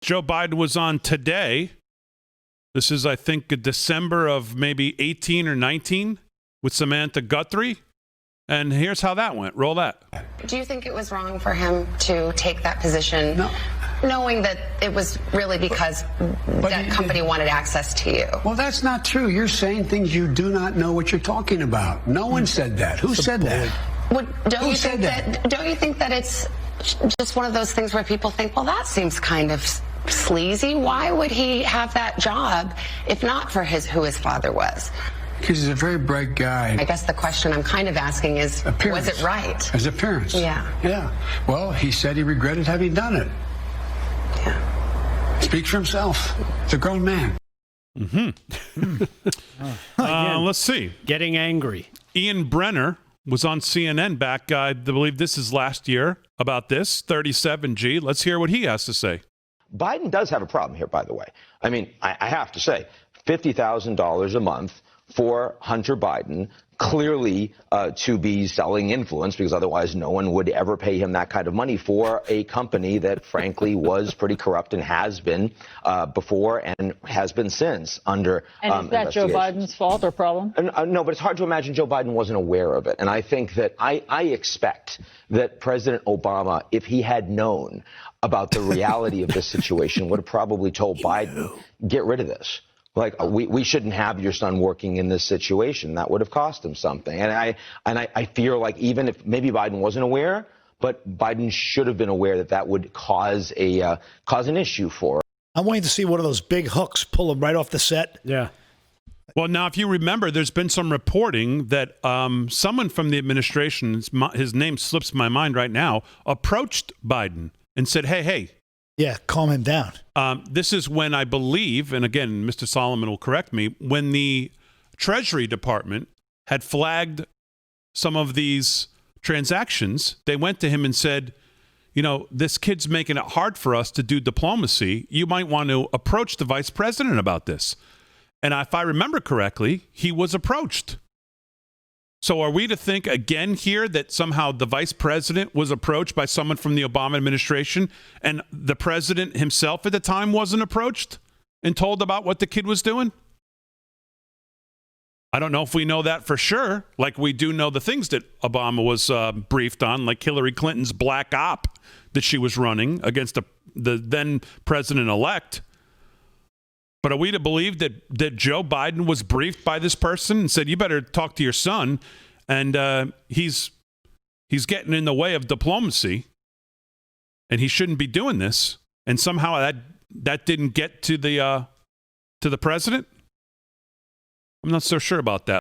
Joe Biden was on Today. This is, I think, December of maybe 18 or 19 with Samantha Guthrie. And here's how that went. Roll that. Do you think it was wrong for him to take that position, knowing that it was really because that company wanted access to you? Well, that's not true. You're saying things you do not know what you're talking about. No one said that. Who said that? Well, don't you think that it's just one of those things where people think, well, that seems kind of sleazy. Why would he have that job if not for who his father was? Because he's a very bright guy. I guess the question I'm kind of asking is, was it right? His appearance. Yeah. Yeah. Well, he said he regretted having done it. Yeah. Speaks for himself. It's a grown man. Let's see. Getting angry. Ian Brenner was on CNN back, I believe this is last year, about this, 37G. Let's hear what he has to say. Biden does have a problem here, by the way. I mean, I have to say, $50,000 a month for Hunter Biden, clearly to be selling influence, because otherwise no one would ever pay him that kind of money for a company that, frankly, was pretty corrupt and has been before and has been since under And is that Joe Biden's fault or problem? No, but it's hard to imagine Joe Biden wasn't aware of it. And I think that I expect that President Obama, if he had known about the reality of this situation, would have probably told Biden, get rid of this. Like, we shouldn't have your son working in this situation. That would have cost him something. And I feel like even if maybe Biden wasn't aware, but Biden should have been aware that that would cause an issue for him. I'm waiting to see one of those big hooks pull him right off the set. Yeah. Well, now, if you remember, there's been some reporting that someone from the administration, his name slips my mind right now, approached Biden and said, hey. Yeah, calm him down. This is when I believe, and again, Mr. Solomon will correct me, when the Treasury Department had flagged some of these transactions, they went to him and said, you know, this kid's making it hard for us to do diplomacy. You might want to approach the vice president about this. And if I remember correctly, he was approached. So are we to think again here that somehow the vice president was approached by someone from the Obama administration and the president himself at the time wasn't approached and told about what the kid was doing? I don't know if we know that for sure. Like we do know the things that Obama was briefed on, like Hillary Clinton's black op that she was running against the then president-elect. But are we to believe that Joe Biden was briefed by this person and said, you better talk to your son, and he's getting in the way of diplomacy, and he shouldn't be doing this, and somehow that didn't get to the president? I'm not so sure about that.